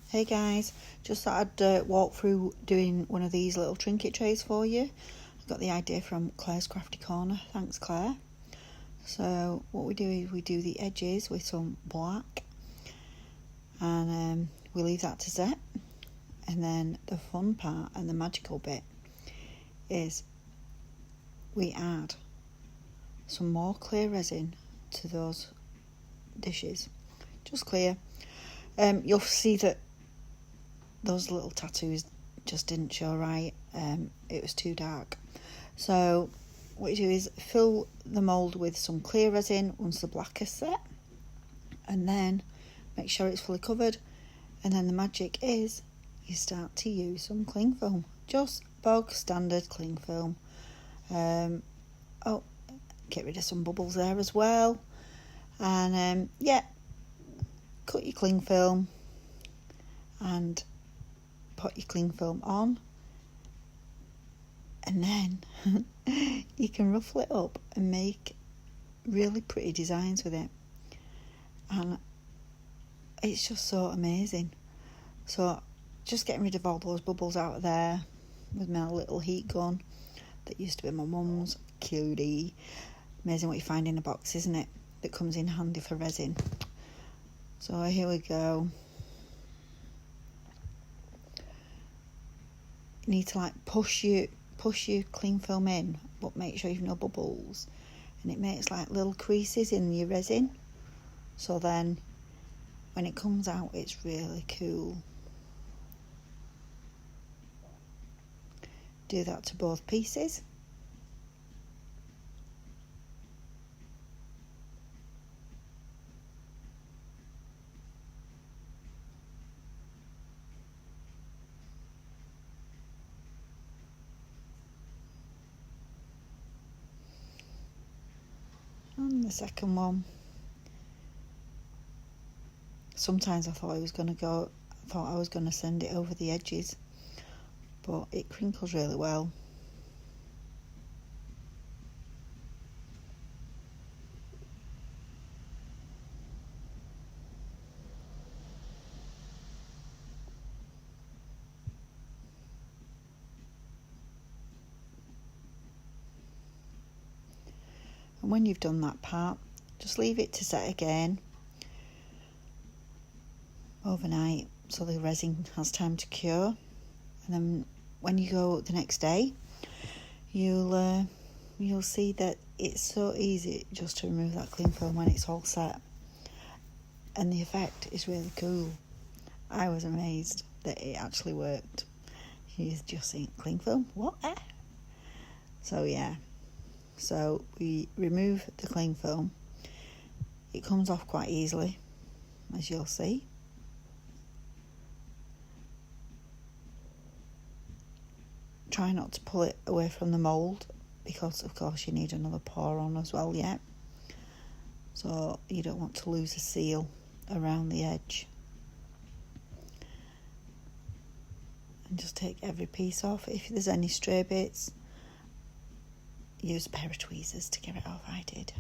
Hey guys, just thought I'd walk through doing one of these little trinket trays for you. I got the idea from Claire's Crafty Corner, thanks Claire. So what we do is we do the edges with some black and we leave that to set, and then the fun part and the magical bit is we add some more clear resin to those dishes, just clear. You'll see that those little tattoos just didn't show right. It was too dark. So what you do is fill the mould with some clear resin once the black is set, and then make sure it's fully covered, and then the magic is you start to use some cling film, just bog standard cling film. Get rid of some bubbles there as well, and cut your cling film and put your cling film on, and then you can ruffle it up and make really pretty designs with it, and it's just so amazing. So just getting rid of all those bubbles out of there with my little heat gun that used to be my mum's. Cutie. Amazing what you find in a box, isn't it, that comes in handy for resin. So here we go. You need to push your cling film in, but make sure you've no bubbles, and it makes like little creases in your resin, so then when it comes out it's really cool. Do that to both pieces. And the second one, sometimes I thought I was going to send it over the edges, but it crinkles really well. And when you've done that part, just leave it to set again overnight so the resin has time to cure, and then when you go the next day you'll see that it's so easy just to remove that cling film when it's all set, and the effect is really cool. I was amazed that it actually worked. You just think cling film, what? So we remove the cling film. It comes off quite easily, as you'll see. Try not to pull it away from the mould, because of course you need another pour on as well yet. So you don't want to lose a seal around the edge. And just take every piece off. If there's any stray bits, use a pair of tweezers to get it off. I did.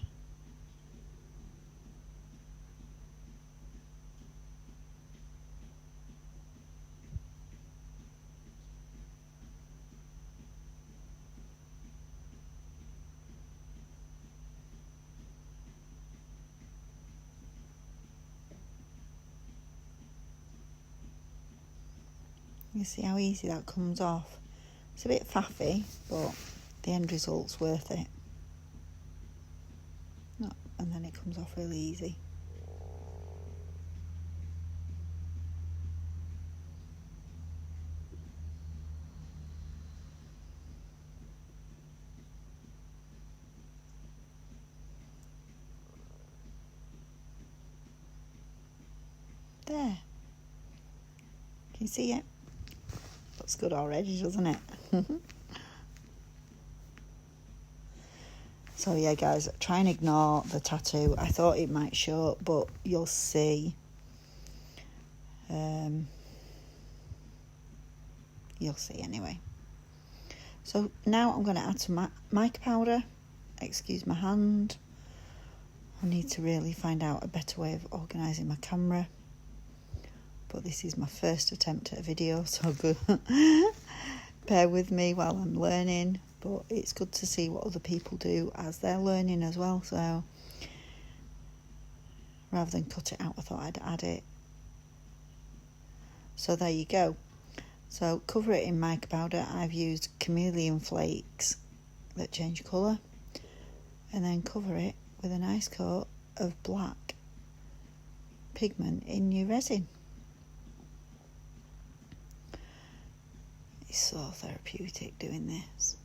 You see how easy that comes off? It's a bit faffy, but the end result's worth it. And then it comes off really easy. There. Can you see it? Looks good already, doesn't it? So yeah guys, try and ignore the tattoo. I thought it might show, but you'll see. You'll see anyway. So now I'm going to add some mica powder. Excuse my hand. I need to really find out a better way of organising my camera. but this is my first attempt at a video, so good. Bear with me while I'm learning, but it's good to see what other people do as they're learning as well, so rather than cut it out, I thought I'd add it. So there you go. So cover it in mica powder. I've used chameleon flakes that change colour, and then cover it with a nice coat of black pigment in your resin. It's so therapeutic doing this.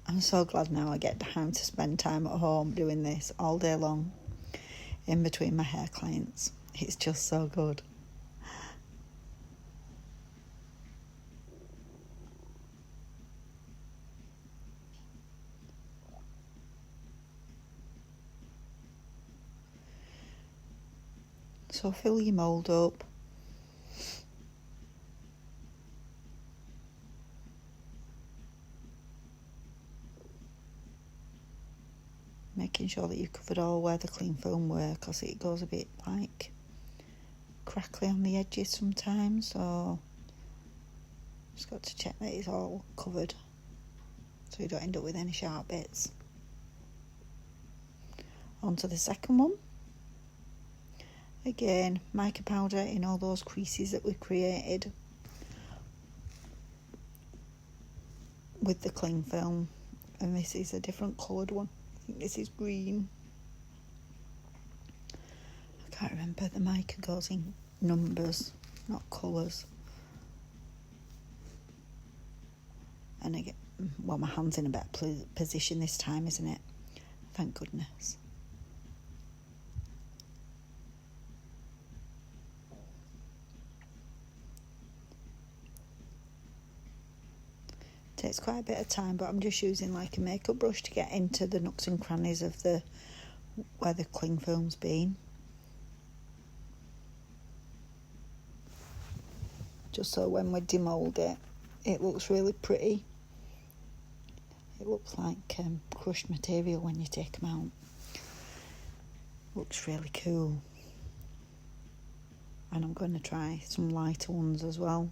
I'm so glad now I get time to spend time at home doing this all day long in between my hair clients. It's just so good. So fill your mould up. Making sure that you've covered all where the cling film were, because it goes a bit like crackly on the edges sometimes, so just got to check that it's all covered so you don't end up with any sharp bits. On to the second one. Again, mica powder in all those creases that we've created with the cling film, and this is a different coloured one. I think this is green. I can't remember, the mica goes in numbers, not colours. And again, well, my hand's in a better position this time, isn't it? Thank goodness. Takes quite a bit of time, but I'm just using like a makeup brush to get into the nooks and crannies of the where the cling film's been, just so when we demould it, it looks really pretty. It looks like crushed material when you take them out. Looks really cool. And I'm going to try some lighter ones as well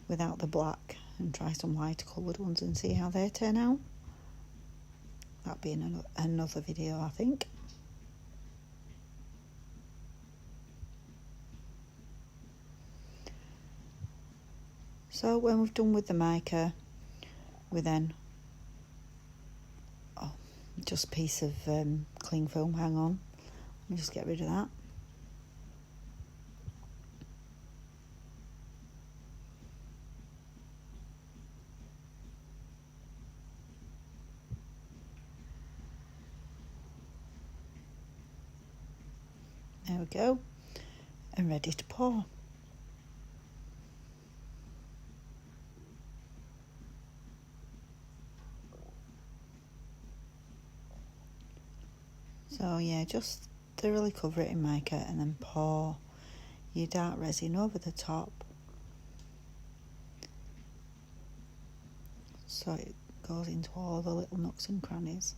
without the black, and try some lighter coloured ones and see how they turn out. That'll be in another video, I think. So when we've done with the mica, we then just a piece of cling film, hang on, let me just get rid of that. There we go, and ready to pour. So yeah, just thoroughly cover it in mica and then pour your dark resin over the top so it goes into all the little nooks and crannies.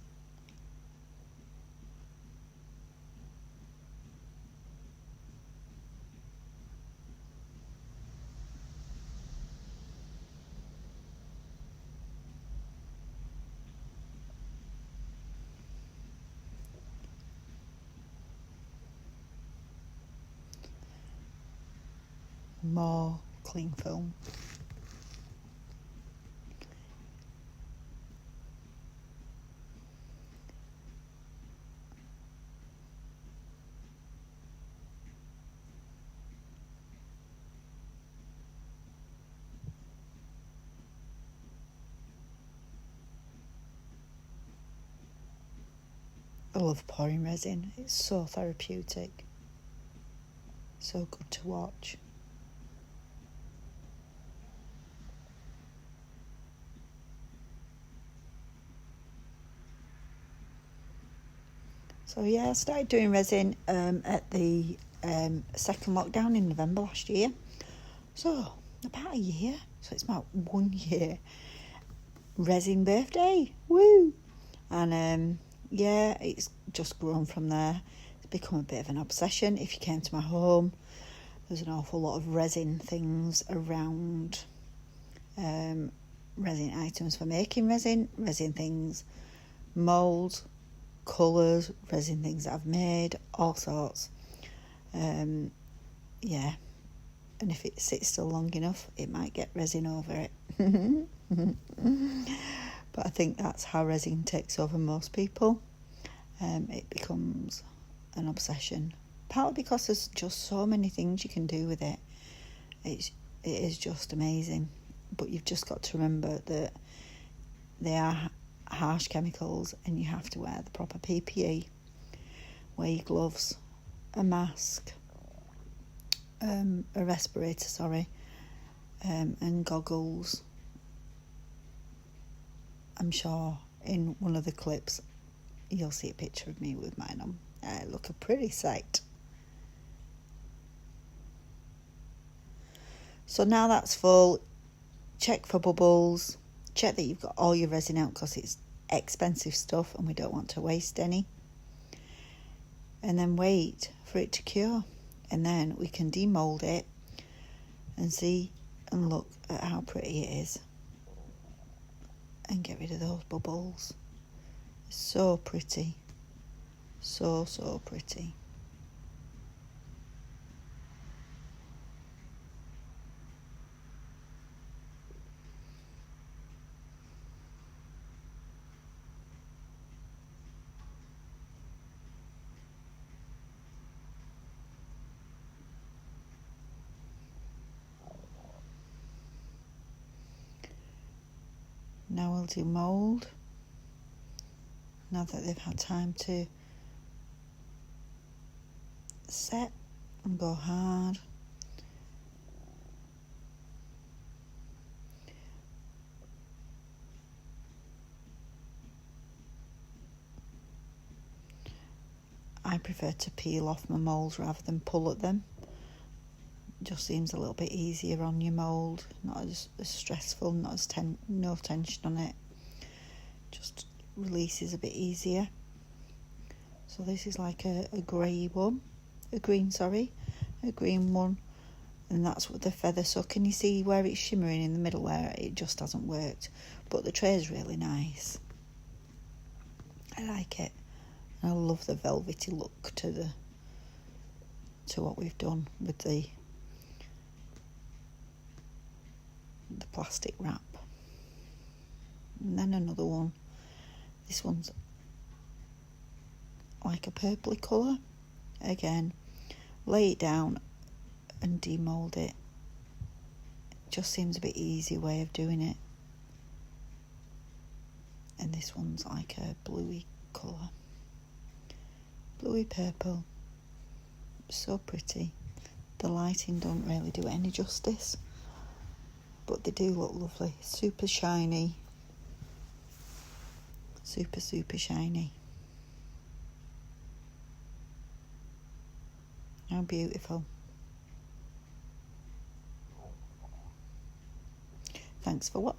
More cling film. I love pouring resin, it's so therapeutic, so good to watch. So yeah, I started doing resin at the second lockdown in November last year. So about a year. So it's about 1 year. resin birthday, woo! And yeah, it's just grown from there. It's become a bit of an obsession. If you came to my home, there's an awful lot of resin things around, resin items for making resin things, moulds, colours, resin things that I've made, all sorts. Yeah, and if it sits still long enough, it might get resin over it. But I think that's how resin takes over most people. It becomes an obsession, partly because there's just so many things you can do with it. It is just amazing, but you've just got to remember that they are harsh chemicals, and you have to wear the proper PPE, wear your gloves, a mask, a respirator, and goggles. I'm sure in one of the clips you'll see a picture of me with mine on. I look a pretty sight. So now that's full, check for bubbles, check that you've got all your resin out because it's expensive stuff and we don't want to waste any. And then wait for it to cure, and then we can demold it and see and look at how pretty it is and get rid of those bubbles. It's so pretty, so pretty. Now we'll do mould, now that they've had time to set and go hard. I prefer to peel off my moulds rather than pull at them. It just seems a little bit easier on your mould, not as stressful, not as no tension on it. Just releases a bit easier. So this is like a green one, and that's what the feather. So can you see where it's shimmering in the middle where it just hasn't worked? But the tray is really nice. I like it. And I love the velvety look to what we've done with the plastic wrap. And then another one. This one's like a purpley colour. Again, lay it down and demould it. It just seems a bit easy way of doing it. And this one's like a bluey colour. Bluey purple. So pretty. The lighting don't really do it any justice, but they do look lovely. Super shiny. Super shiny. How beautiful. Thanks for watching.